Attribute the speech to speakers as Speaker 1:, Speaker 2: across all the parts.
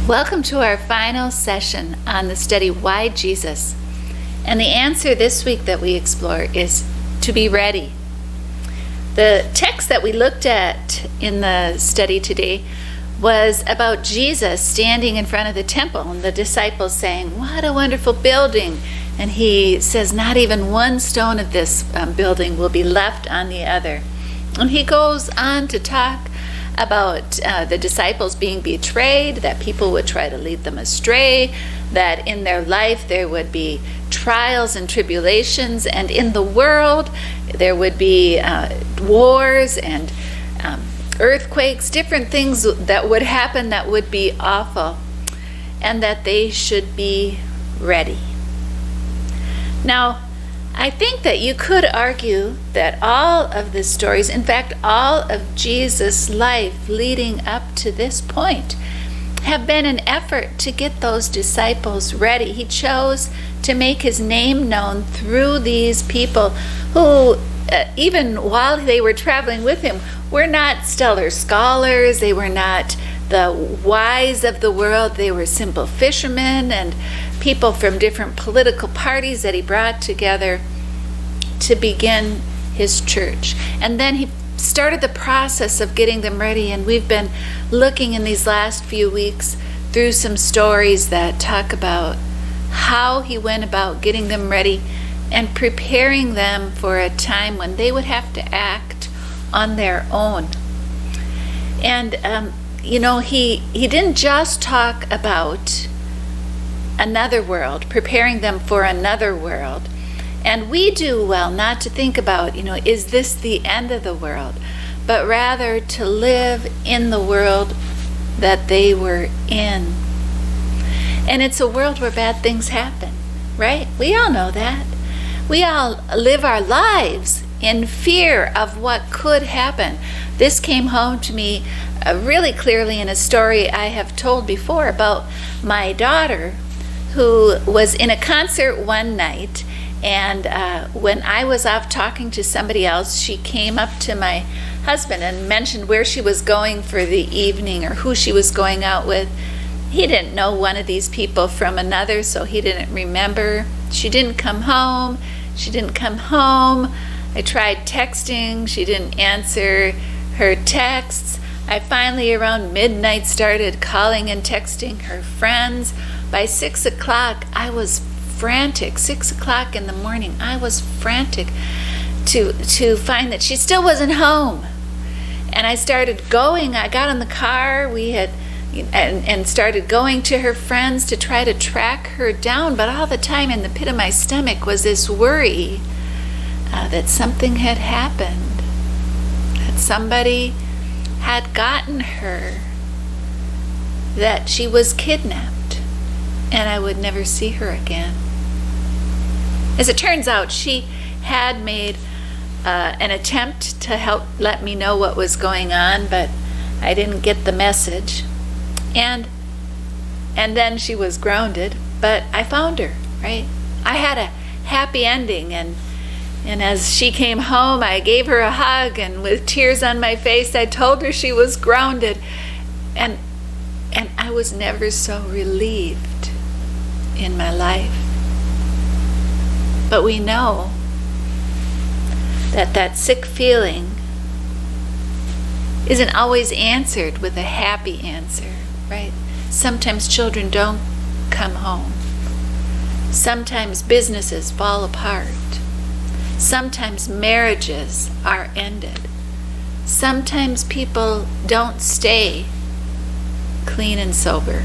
Speaker 1: Welcome to our final session on the study, Why Jesus? And the answer this week that we explore is to be ready. The text that we looked at in the study today was about Jesus standing in front of the temple and the disciples saying, "What a wonderful building." And he says, not even one stone of this building will be left on the other. And he goes on to talk about the disciples being betrayed, that people would try to lead them astray, that in their life there would be trials and tribulations, and in the world there would be wars and earthquakes, different things that would happen that would be awful, and that they should be ready. Now, I think that you could argue that all of the stories, in fact, all of Jesus' life leading up to this point, have been an effort to get those disciples ready. He chose to make his name known through these people who, even while they were traveling with him, were not stellar scholars. They were not the wise of the world. They were simple fishermen and people from different political parties that he brought together to begin his church. And then he started the process of getting them ready, and we've been looking in these last few weeks through some stories that talk about how he went about getting them ready and preparing them for a time when they would have to act on their own. And he didn't just talk about another world, preparing them for another world. And we do well not to think about, is this the end of the world? But rather to live in the world that they were in. And it's a world where bad things happen, right? We all know that. We all live our lives in fear of what could happen. This came home to me really clearly in a story I have told before about my daughter, who was in a concert one night, and when I was off talking to somebody else, she came up to my husband and mentioned where she was going for the evening or who she was going out with. He didn't know one of these people from another, so he didn't remember. She didn't come home. I tried texting. She didn't answer her texts. I finally, around midnight, started calling and texting her friends. By 6 o'clock, I was frantic. 6 o'clock in the morning, I was frantic to find that she still wasn't home. And I started going. I got in the car. And started going to her friends to try to track her down. But all the time in the pit of my stomach was this worry that something had happened, that somebody had gotten her, that she was kidnapped, and I would never see her again. As it turns out, she had made an attempt to help let me know what was going on, but I didn't get the message. And then she was grounded, but I found her, right? I had a happy ending, and as she came home, I gave her a hug, and with tears on my face, I told her she was grounded. And I was never so relieved in my life. But we know that sick feeling isn't always answered with a happy answer, right? Sometimes children don't come home. Sometimes businesses fall apart. Sometimes marriages are ended. Sometimes people don't stay clean and sober.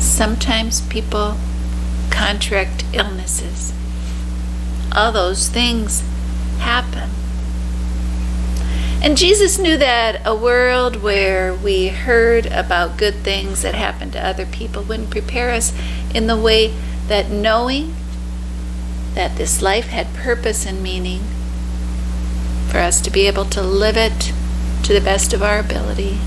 Speaker 1: Sometimes people contract illnesses. All those things happen. And Jesus knew that a world where we heard about good things that happened to other people wouldn't prepare us in the way that knowing that this life had purpose and meaning, for us to be able to live it to the best of our ability,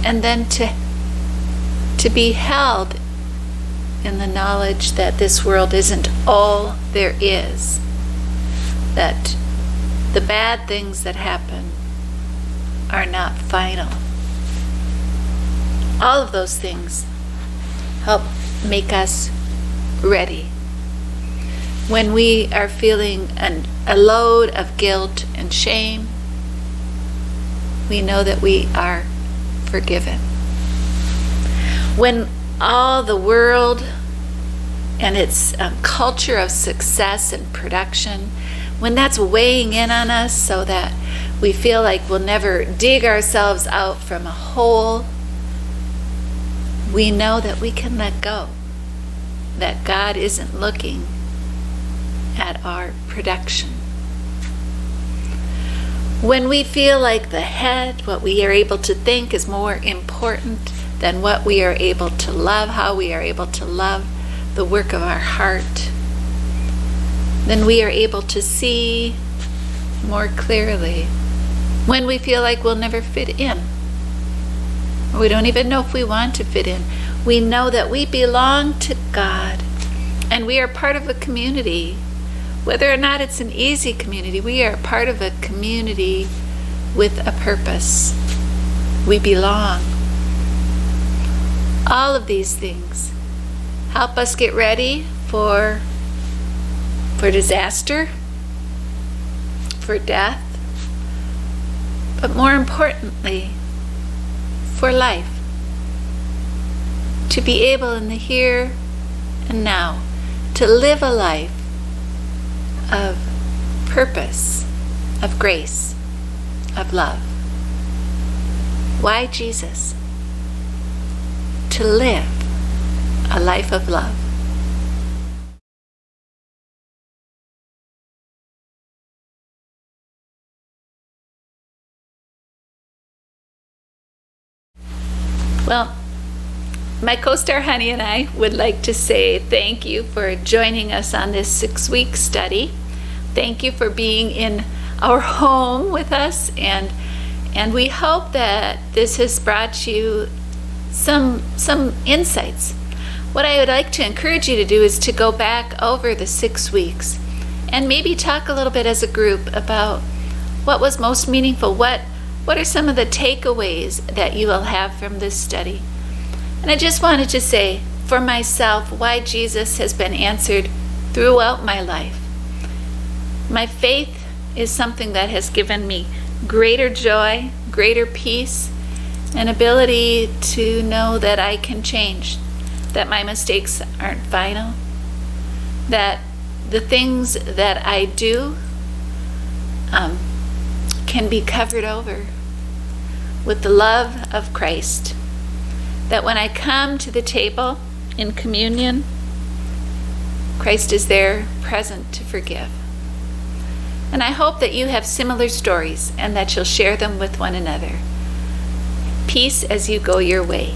Speaker 1: and then to be held in the knowledge that this world isn't all there is, that the bad things that happen are not final. All of those things help make us ready. When we are feeling a load of guilt and shame, we know that we are forgiven. When all the world and its culture of success and production, when that's weighing in on us so that we feel like we'll never dig ourselves out from a hole, we know that we can let go, that God isn't looking at our production. When we feel like the head, what we are able to think is more important than what we are able to love, how we are able to love the work of our heart, then we are able to see more clearly. When we feel like we'll never fit in, or we don't even know if we want to fit in, we know that we belong to God and we are part of a community. Whether or not it's an easy community, we are part of a community with a purpose. We belong. All of these things help us get ready for disaster, for death, but more importantly, for life. To be able in the here and now to live a life of purpose, of grace, of love. Why Jesus? To live a life of love. Well, my co-star Honey and I would like to say thank you for joining us on this 6-week study. Thank you for being in our home with us, and we hope that this has brought you some insights. What I would like to encourage you to do is to go back over the 6 weeks and maybe talk a little bit as a group about what was most meaningful. What are some of the takeaways that you will have from this study? And I just wanted to say, for myself, why Jesus has been answered throughout my life. My faith is something that has given me greater joy, greater peace, an ability to know that I can change, that my mistakes aren't final, that the things that I do can be covered over with the love of Christ, that when I come to the table in communion, Christ is there present to forgive. And I hope that you have similar stories and that you'll share them with one another. Peace as you go your way.